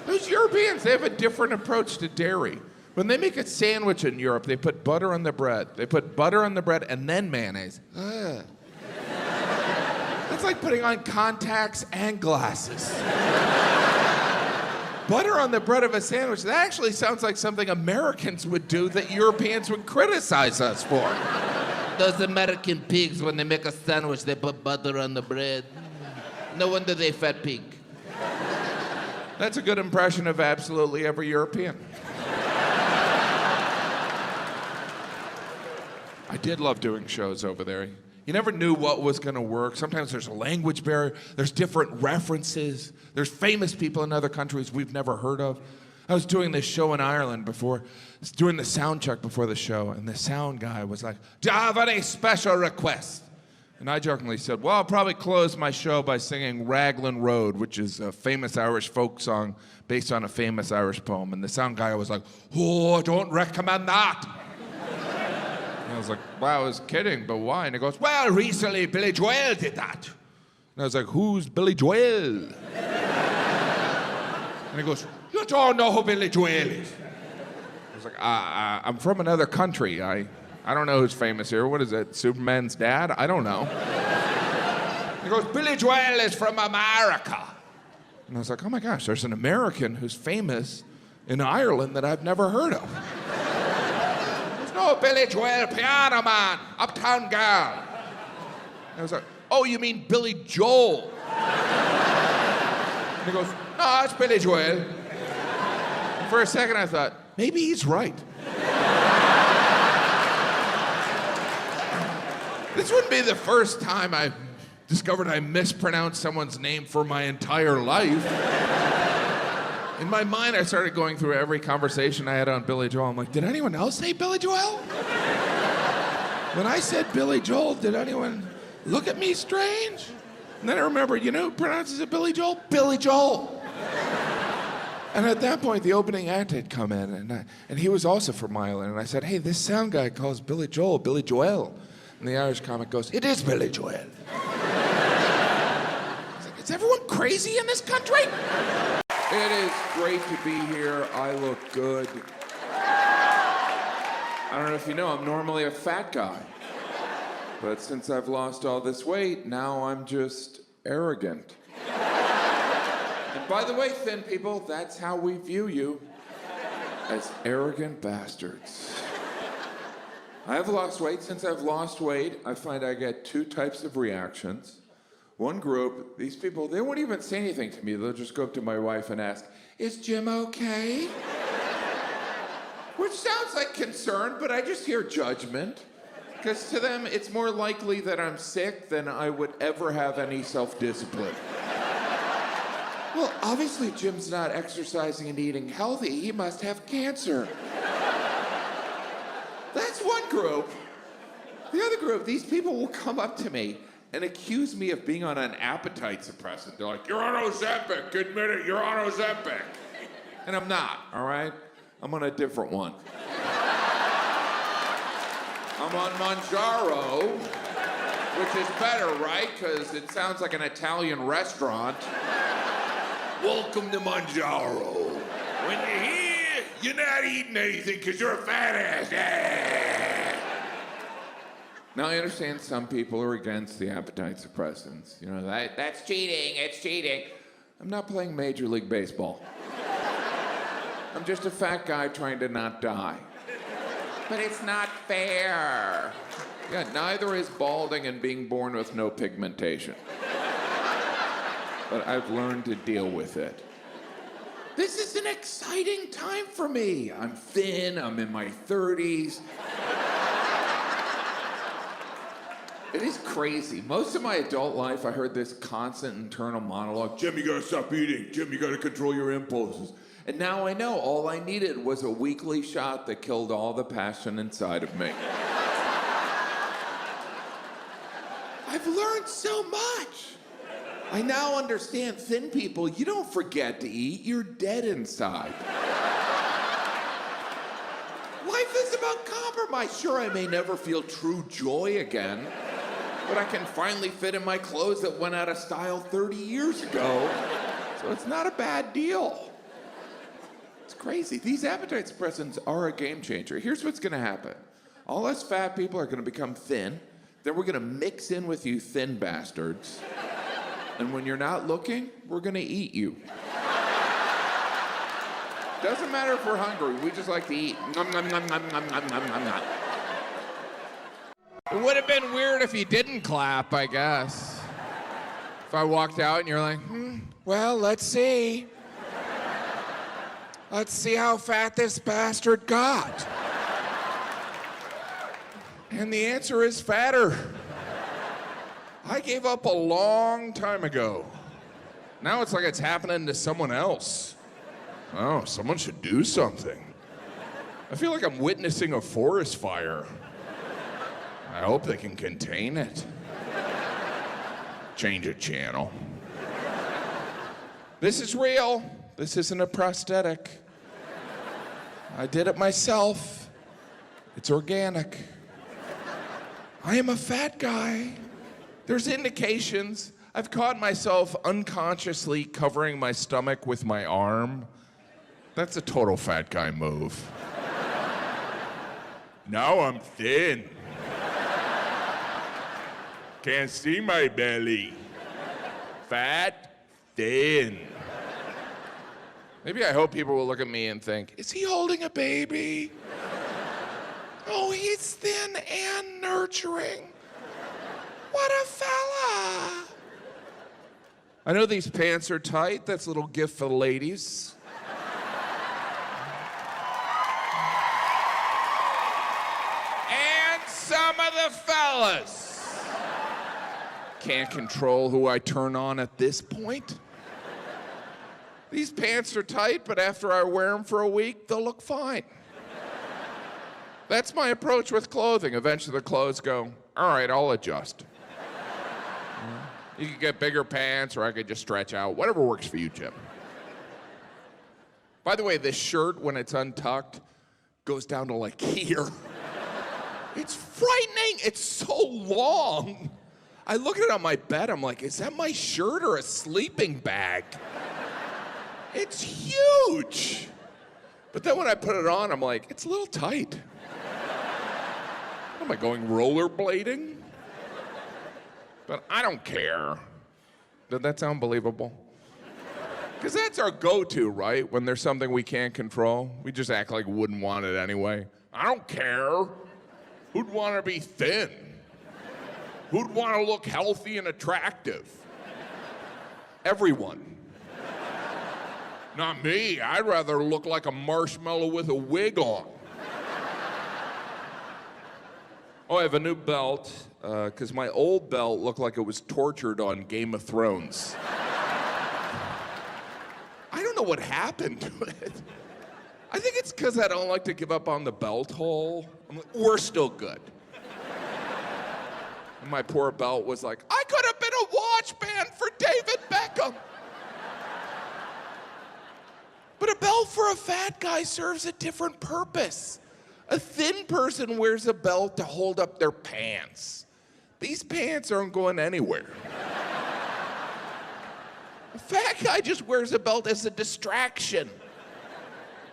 Those Europeans, they have a different approach to dairy. When they make a sandwich in Europe, they put butter on the bread. They put butter on the bread and then mayonnaise. Ugh. That's like putting on contacts and glasses. Butter on the bread of a sandwich, that actually sounds like something Americans would do that Europeans would criticize us for. Those American pigs, when they make a sandwich, they put butter on the bread. No wonder they fat pig. That's a good impression of absolutely every European. I did love doing shows over there. You never knew what was going to work. Sometimes there's a language barrier. There's different references. There's famous people in other countries we've never heard of. I was doing this show in Ireland before, doing the sound check before the show, and the sound guy was like, "Do you have any special requests?" And I jokingly said, "Well, I'll probably close my show by singing Raglan Road," which is a famous Irish folk song based on a famous Irish poem. And the sound guy was like, "Oh, I don't recommend that." And I was like, "Well, I was kidding, but why?" And he goes, "Well, recently Billy Joel did that." And I was like, "Who's Billy Joel?" And he goes, "You don't know who Billy Joel is." I was like, I'm from another country. I don't know who's famous here. What is it, Superman's dad? I don't know. He goes, "Billy Joel is from America." And I was like, oh my gosh, there's an American who's famous in Ireland that I've never heard of. There's no Billy Joel, piano man, uptown girl. And I was like, "Oh, you mean Billy Joel?" And he goes, "No, it's Billy Joel." And for a second I thought, maybe he's right. This wouldn't be the first time I discovered I mispronounced someone's name for my entire life. In my mind, I started going through every conversation I had on Billy Joel. I'm like, did anyone else say Billy Joel? When I said Billy Joel, did anyone look at me strange? And then I remembered, you know who pronounces it Billy Joel? Billy Joel. And at that point, the opening act had come in, and he was also from Ireland. And I said, "Hey, this sound guy calls Billy Joel Billy Joel." And the Irish comic goes, "It is Billy Joel." I was like, is everyone crazy in this country? It is great to be here. I look good. I don't know if you know, I'm normally a fat guy. But since I've lost all this weight, now I'm just arrogant. And by the way, thin people, that's how we view you. As arrogant bastards. I have lost weight. Since I've lost weight, I find I get two types of reactions. One group, these people, they won't even say anything to me. They'll just go up to my wife and ask, "Is Jim okay?" Which sounds like concern, but I just hear judgment. Because to them, it's more likely that I'm sick than I would ever have any self-discipline. Well, obviously Jim's not exercising and eating healthy. He must have cancer. That's one group. The other group, these people will come up to me and accuse me of being on an appetite suppressant. They're like, "You're on Ozempic, admit it, you're on Ozempic." And I'm not, all right? I'm on a different one. I'm on Mangiaro, which is better, right? Because it sounds like an Italian restaurant. "Welcome to Mangiaro. When you're here, you're not eating anything because you're a fat ass." Now, I understand some people are against the appetite suppressants. You know, that's cheating, it's cheating. I'm not playing Major League Baseball. I'm just a fat guy trying to not die. But it's not fair. Yeah, neither is balding and being born with no pigmentation. But I've learned to deal with it. This is an exciting time for me. I'm thin, I'm in my 30s. It is crazy. Most of my adult life, I heard this constant internal monologue. "Jim, you gotta stop eating. Jim, you gotta control your impulses." And now I know all I needed was a weekly shot that killed all the passion inside of me. I've learned so much. I now understand thin people, you don't forget to eat, you're dead inside. Life is about compromise. Sure, I may never feel true joy again, but I can finally fit in my clothes that went out of style 30 years ago, so it's not a bad deal. crazy. These appetite suppressants are a game changer. Here's what's going to happen. All us fat people are going to become thin. Then we're going to mix in with you thin bastards. And when you're not looking, we're going to eat you. Doesn't matter if we're hungry. We just like to eat. Nom, nom, nom, nom, nom, nom, nom, nom, nom. It would have been weird if you didn't clap, I guess. If I walked out and you're like, well, let's see. Let's see how fat this bastard got. And the answer is fatter. I gave up a long time ago. Now it's like it's happening to someone else. Oh, someone should do something. I feel like I'm witnessing a forest fire. I hope they can contain it. Change a channel. This is real. This isn't a prosthetic. I did it myself. It's organic. I am a fat guy. There's indications. I've caught myself unconsciously covering my stomach with my arm. That's a total fat guy move. Now I'm thin. Can't see my belly. Fat, thin. Maybe I hope people will look at me and think, is he holding a baby? Oh, he's thin and nurturing. What a fella. I know these pants are tight. That's a little gift for the ladies. And some of the fellas. Can't control who I turn on at this point. These pants are tight, but after I wear them for a week, they'll look fine. That's my approach with clothing. Eventually the clothes go, all right, I'll adjust. You could get bigger pants, or I could just stretch out. Whatever works for you, Jim. By the way, this shirt, when it's untucked, goes down to like here. It's frightening. It's so long. I look at it on my bed, I'm like, is that my shirt or a sleeping bag? It's huge. But then when I put it on, I'm like, it's a little tight. Am I going rollerblading? But I don't care. Did that sound believable? Because that's our go-to, right? When there's something we can't control, we just act like we wouldn't want it anyway. I don't care. Who'd want to be thin? Who'd want to look healthy and attractive? Everyone. Not me. I'd rather look like a marshmallow with a wig on. Oh, I have a new belt, because my old belt looked like it was tortured on Game of Thrones. I don't know what happened to it. I think it's because I don't like to give up on the belt hole. I'm like, we're still good. And my poor belt was like, I could have been a watch band for David Beckham. But a belt for a fat guy serves a different purpose. A thin person wears a belt to hold up their pants. These pants aren't going anywhere. A fat guy just wears a belt as a distraction.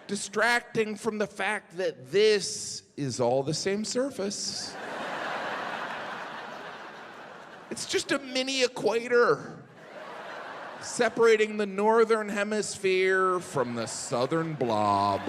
Distracting from the fact that this is all the same surface. It's just a mini equator separating the northern hemisphere from the southern blob.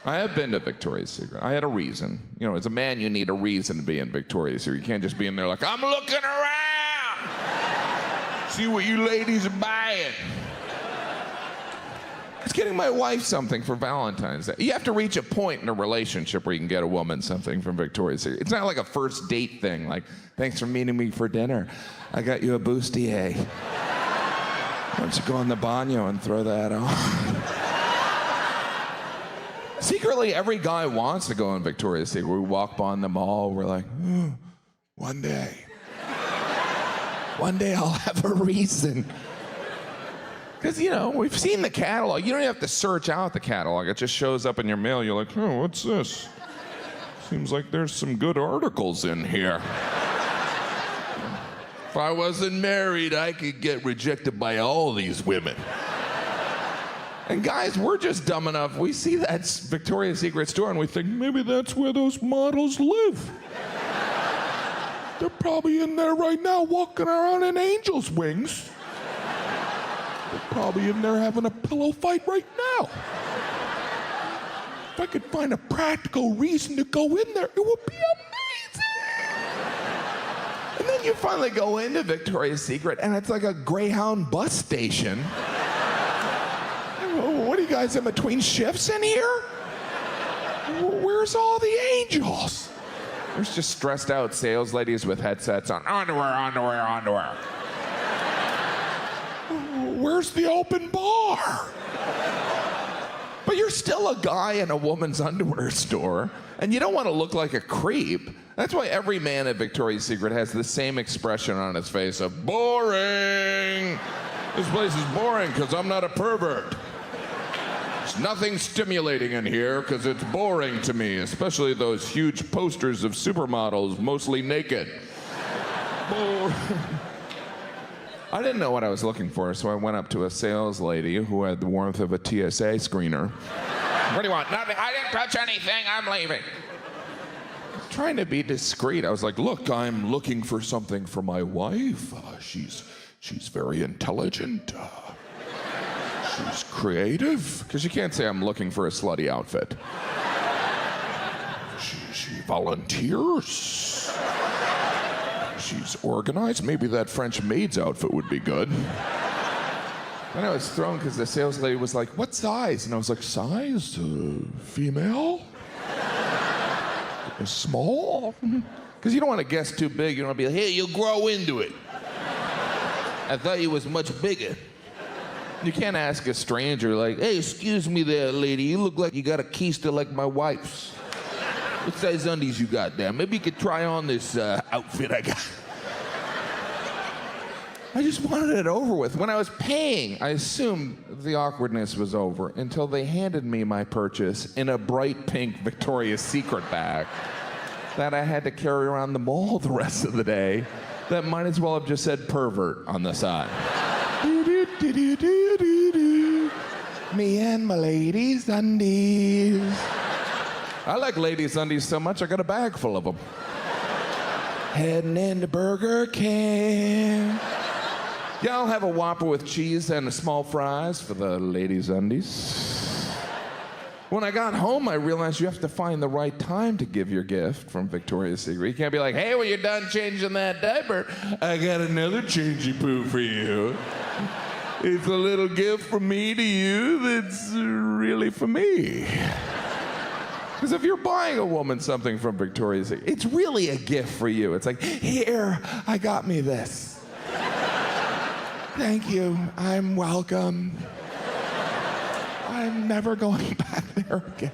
I have been to Victoria's Secret. I had a reason. You know, as a man, you need a reason to be in Victoria's Secret. You can't just be in there like, I'm looking around. See what you ladies are buying. I was getting my wife something for Valentine's Day. You have to reach a point in a relationship where you can get a woman something from Victoria's Secret. It's not like a first date thing, like, thanks for meeting me for dinner. I got you a bustier. Why don't you go in the baño and throw that on? Secretly, every guy wants to go in Victoria's Secret. We walk by in the mall, we're like, one day I'll have a reason. Because, you know, we've seen the catalog. You don't even have to search out the catalog. It just shows up in your mail. You're like, oh, what's this? Seems like there's some good articles in here. If I wasn't married, I could get rejected by all these women. And guys, we're just dumb enough. We see that Victoria's Secret store and we think, maybe that's where those models live. They're probably in there right now walking around in angel's wings. They're probably in there having a pillow fight right now. If I could find a practical reason to go in there, it would be amazing. And then you finally go into Victoria's Secret and it's like a Greyhound bus station. What are you guys in between shifts in here? Where's all the angels? There's just stressed out sales ladies with headsets on. Underwear. Where's the open bar? But you're still a guy in a woman's underwear store, and you don't want to look like a creep. That's why every man at Victoria's Secret has the same expression on his face of boring. This place is boring because I'm not a pervert. There's nothing stimulating in here because it's boring to me, especially those huge posters of supermodels, mostly naked. I didn't know what I was looking for, so I went up to a sales lady who had the warmth of a TSA screener. What do you want? Nothing. I didn't touch anything. I'm leaving. Trying to be discreet. I was like, look, I'm looking for something for my wife. She's very intelligent. She's creative. Because you can't say I'm looking for a slutty outfit. She volunteers. She's organized. Maybe that French maid's outfit would be good. Then I was thrown because the sales lady was like, what size? And I was like, size? Female? Small? Because you don't want to guess too big. You don't want to be like, hey, you'll grow into it. I thought you was much bigger. You can't ask a stranger like, hey, excuse me there, lady. You look like you got a keister like my wife's. What size undies you got there? Maybe you could try on this outfit I got. I just wanted it over with. When I was paying, I assumed the awkwardness was over until they handed me my purchase in a bright pink Victoria's Secret bag that I had to carry around the mall the rest of the day that might as well have just said pervert on the side. Me and my ladies' undies. I like ladies' undies so much, I got a bag full of them. Heading into Burger King. Yeah, I'll have a Whopper with cheese and small fries for the ladies' undies. When I got home, I realized you have to find the right time to give your gift from Victoria's Secret. You can't be like, hey, when you're done changing that diaper, I got another changey poo for you. It's a little gift from me to you that's really for me. Because if you're buying a woman something from Victoria's Secret, it's really a gift for you. It's like, here, I got me this. Thank you. I'm welcome. I'm never going back there again.